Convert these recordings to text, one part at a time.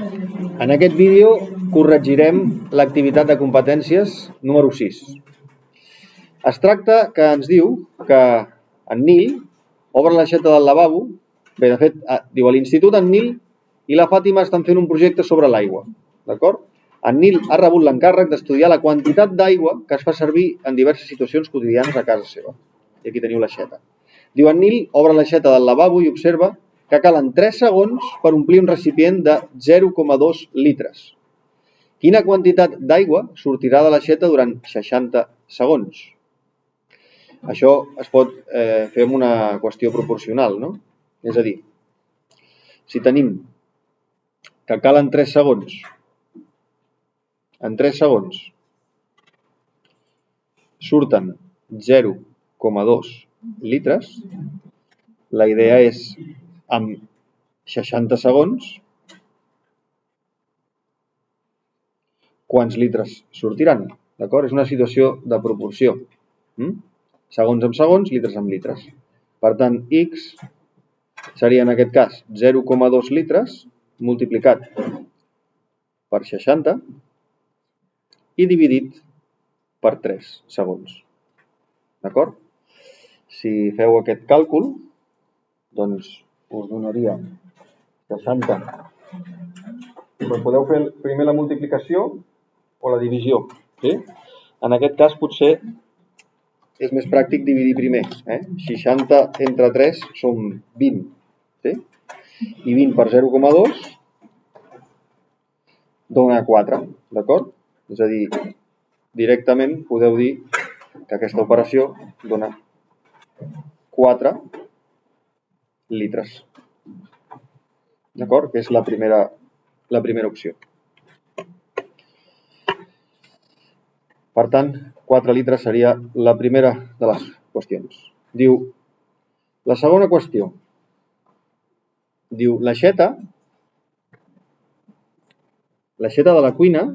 En aquest vídeo corregirem l'activitat de competències número 6. Es tracta que ens diu que en Nil obre l'aixeta del lavabo. Bé, de fet, diu a l'institut en Nil i la Fàtima estan fent un projecte sobre l'aigua. D'acord? En Nil ha rebut l'encàrrec d'estudiar la quantitat d'aigua que es fa servir en diverses situacions quotidianes a casa seva. I aquí teniu l'aixeta. Diu, en Nil obre l'aixeta del lavabo i observa que calen 3 segons per omplir un recipient de 0,2 litres. Quina quantitat d'aigua sortirà de l'aixeta durant 60 segons? Això es pot fer amb una qüestió proporcional, no? És a dir, si tenim que calen 3 segons, en 3 segons surten 0,2 litres, la idea és amb 60 segons quants litres sortiran, d'acord? És una situació de proporció. Segons amb segons, litres amb litres. Per tant, X seria en aquest cas 0,2 litres multiplicat per 60 i dividit per 3 segons. D'acord? Si feu aquest càlcul, doncs us donaria 60. Però podeu fer primer la multiplicació o la divisió. Sí? En aquest cas potser és més pràctic dividir primer. 60 entre 3 són 20. Sí? I 20 per 0,2 dona 4. D'acord? És a dir, directament podeu dir que aquesta operació dona 4 litres. D'acord? Que és la primera opció. Per tant, 4 litres seria la primera de les qüestions. Diu, la segona qüestió. Diu, l'aixeta de la cuina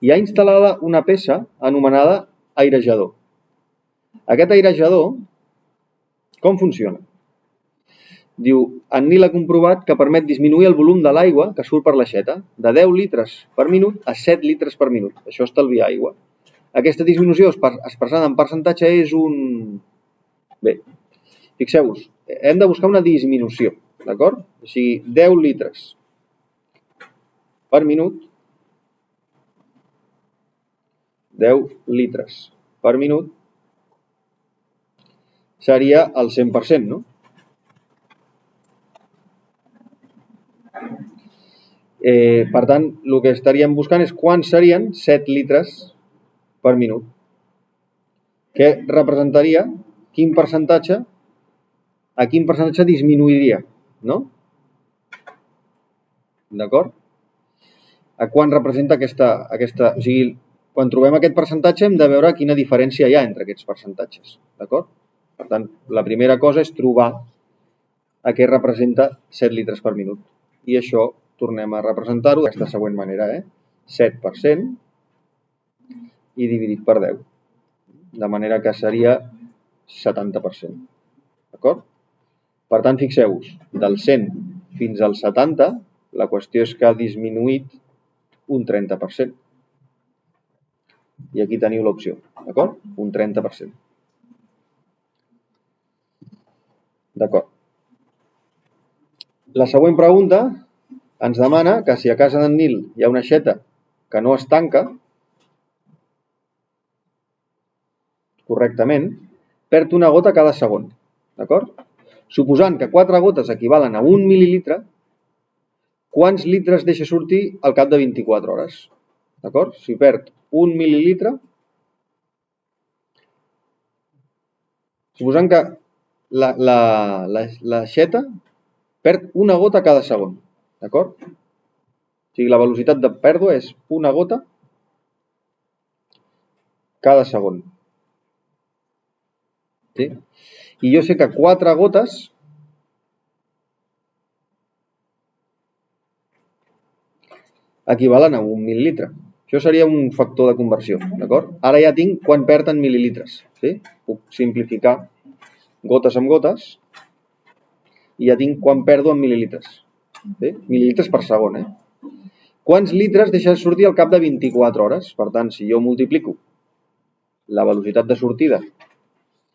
hi ha instal·lada una peça anomenada airejador. Aquest airejador, com funciona? Diu, en Nil ha comprovat que permet disminuir el volum de l'aigua que surt per l'aixeta de 10 litres per minut a 7 litres per minut. Això estalvia aigua. Aquesta disminució expressada en percentatge és un... Bé, fixeu-vos, hem de buscar una disminució, d'acord? O sigui, 10 litres per minut, 10 litres per minut seria el 100%, no? Per tant, el que estaríem buscant és quants serien 7 litres per minut. Què representaria? A quin percentatge disminuiria, no? D'acord? A quant representa aquesta... O sigui, quan trobem aquest percentatge hem de veure quina diferència hi ha entre aquests percentatges. D'acord? Per tant, la primera cosa és trobar a què representa 7 litres per minut. I això tornem a representar-ho d'aquesta següent manera. 7% i dividit per 10. De manera que seria 70%. D'acord? Per tant, fixeu-vos, del 100 fins al 70, la qüestió és que ha disminuït un 30%. I aquí teniu l'opció, d'acord? Un 30%. D'acord. La següent pregunta ens demana que si a casa d'en Nil hi ha una aixeta que no es tanca correctament, perd una gota cada segon. D'acord? Suposant que 4 gotes equivalen a 1 mil·lilitre, quants litres deixa sortir al cap de 24 hores? D'acord? Si perd 1 mil·lilitre, suposant que l'aixeta perd una gota cada segon. D'acord? O sigui, la velocitat de pèrdua és una gota cada segon. Sí? I jo sé que 4 gotes equivalen a 1 mil·lilitre. Això seria un factor de conversió, d'acord? Ara ja tinc quan perd en mil·lilitres. Sí? Puc simplificar gotes amb gotes i ja tinc quan perdo en mil·lilitres. Mil·lilitres per segon. Quants litres deixa de sortir al cap de 24 hores? Per tant, si jo multiplico la velocitat de sortida,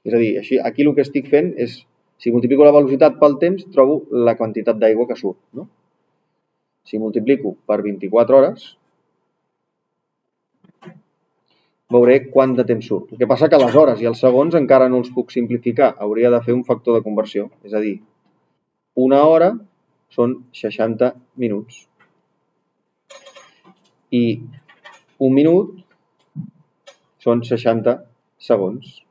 és a dir, aquí el que estic fent és, si multiplico la velocitat pel temps, trobo la quantitat d'aigua que surt. Si multiplico per 24 hores, veuré quant de temps surt. El que passa que les hores i els segons encara no els puc simplificar. Hauria de fer un factor de conversió. És a dir, una hora són 60 minuts. I un minut són 60 segons.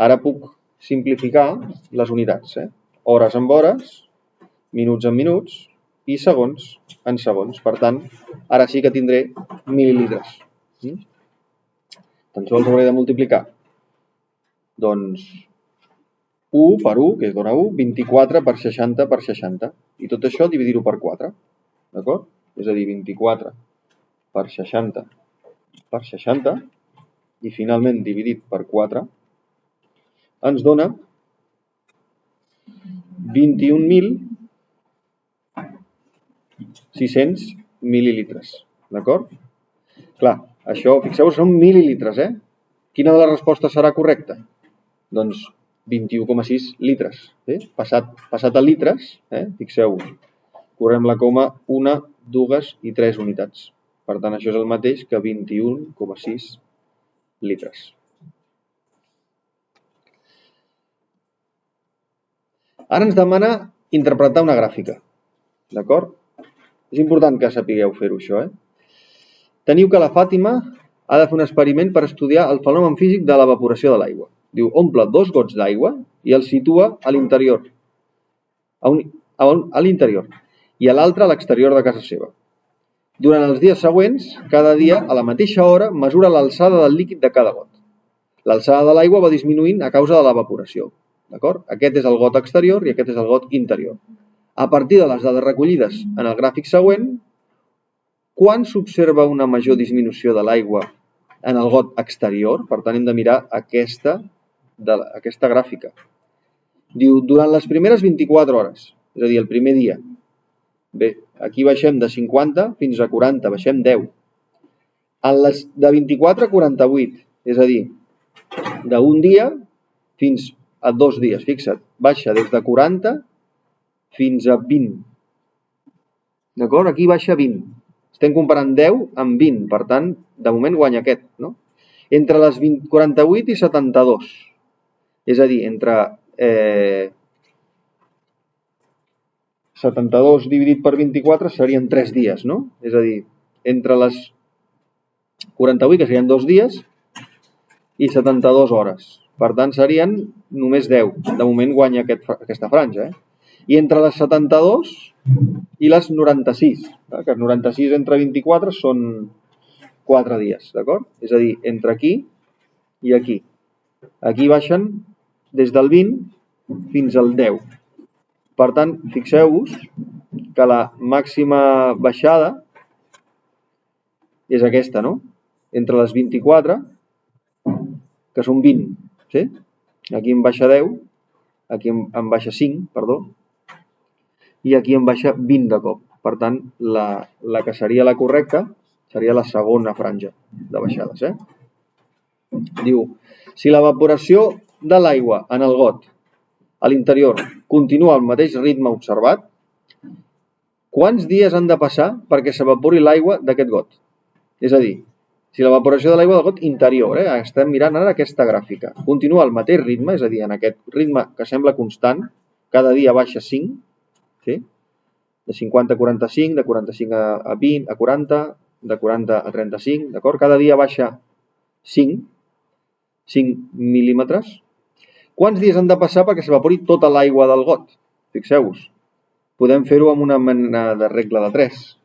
Ara puc simplificar les unitats. Hores amb hores, minuts en minuts i segons en segons. Per tant, ara sí que tindré mil·lilitres. Tan sols hauré de multiplicar. Doncs 1 per 1, que es dona 1, 24 per 60 per 60. I tot això dividir-ho per 4. D'acord? És a dir, 24 per 60 per 60 i finalment dividit per 4 ens dona 21.600 mil·lilitres. D'acord? Clar, això, fixeu-vos, són mil·lilitres, Quina de les respostes serà correcta? Doncs 21,6 litres. Passat a litres, fixeu-vos, correm la coma 1, 2 i 3 unitats. Per tant, això és el mateix que 21,6 litres. Ara ens demana interpretar una gràfica. D'acord? És important que sapigueu fer-ho, això. Teniu que la Fàtima ha de fer un experiment per estudiar el fenomen físic de l'evaporació de l'aigua. Diu, omple 2 gots d'aigua i els situa a l'interior. A l'interior. I a l'altre a l'exterior de casa seva. Durant els dies següents, cada dia, a la mateixa hora, mesura l'alçada del líquid de cada got. L'alçada de l'aigua va disminuint a causa de l'evaporació. D'acord? Aquest és el got exterior i aquest és el got interior. A partir de les dades recollides en el gràfic següent, quan s'observa una major disminució de l'aigua en el got exterior? Per tant, hem de mirar aquesta gràfica. Diu, durant les primeres 24 hores, és a dir, el primer dia. Bé, aquí baixem de 50 fins a 40, baixem 10. En les de 24 a 48, és a dir, d'un dia fins a 2 dies. Fixa't, baixa des de 40 fins a 20. D'acord? Aquí baixa 20. Estem comparant 10 amb 20, per tant, de moment guanya aquest, Entre les 48 i 72, és a dir, entre 72 dividit per 24 serien 3 dies, És a dir, entre les 48, que serien 2 dies, i 72 hores. Per tant, serien només 10. De moment guanya aquesta franja, I entre les 72 i les 96, que 96 entre 24 són 4 dies, d'acord? És a dir, entre aquí i aquí. Aquí baixen des del 20 fins al 10. Per tant, fixeu-vos que la màxima baixada és aquesta, Entre les 24, que són 20, sí? Aquí em baixa 10, aquí em baixa 5, perdó, i aquí em baixa 20 de cop. Per tant, la que seria la correcta seria la segona franja de baixades. Diu, si l'evaporació de l'aigua en el got a l'interior continua al mateix ritme observat, quants dies han de passar perquè s'evapori l'aigua d'aquest got? És a dir, si l'evaporació de l'aigua del got interior, estem mirant ara aquesta gràfica, continua al mateix ritme, és a dir, en aquest ritme que sembla constant, cada dia baixa 5, sí? De 50 a 45, de 45 a 20, a 40, de 40 a 35, d'acord? Cada dia baixa 5 mil·límetres. Quants dies han de passar perquè s'evapori tota l'aigua del got? Fixeu-vos. Podem fer-ho amb una mena de regla de 3.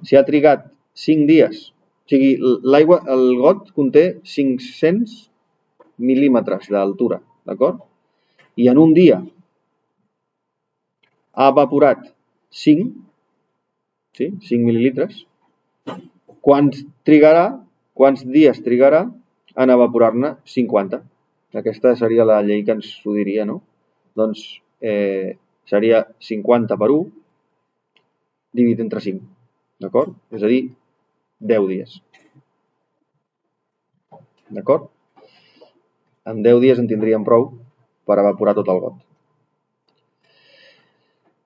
Si ha trigat 5 dies, o sigui, l'aigua, el got conté 500 mil·límetres d'altura, d'acord? I en un dia ha evaporat 5 mil·lilitres, quants dies trigarà en evaporar-ne 50? Aquesta seria la llei que ens ho diria, Doncs seria 50 per 1, dividit entre 5. D'acord? És a dir, 10 dies. D'acord? En 10 dies en tindríem prou per evaporar tot el got.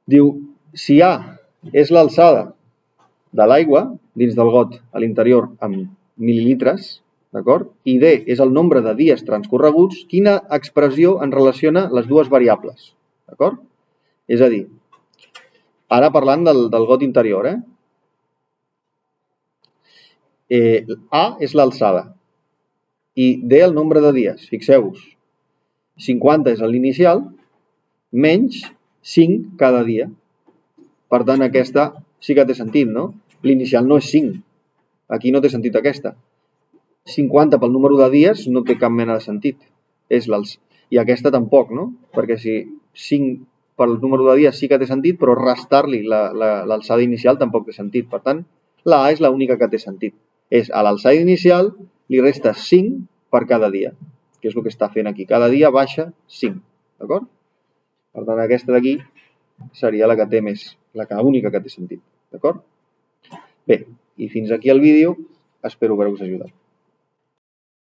Diu, si A és l'alçada de l'aigua dins del got a l'interior amb mil·lilitres, d'acord? I D és el nombre de dies transcorreguts, quina expressió en relaciona les dues variables? D'acord? És a dir, ara parlant del got interior, A és l'alçada i D el nombre de dies. Fixeu-vos, 50 és l'inicial, menys 5 cada dia. Per tant, aquesta sí que té sentit, no? L'inicial no és 5. Aquí no té sentit aquesta. 50 pel número de dies no té cap mena de sentit. I aquesta tampoc, no? Perquè si 5 pel número de dies sí que té sentit, però restar-li l'alçada inicial tampoc té sentit. Per tant, la A és l'única que té sentit. És a l'alçada inicial li resta 5 per cada dia, que és el que està fent aquí. Cada dia baixa 5, d'acord? Per tant, aquesta d'aquí seria la que té més, l'única que té sentit, d'acord? Bé, i fins aquí el vídeo. Espero haver-vos ajudat.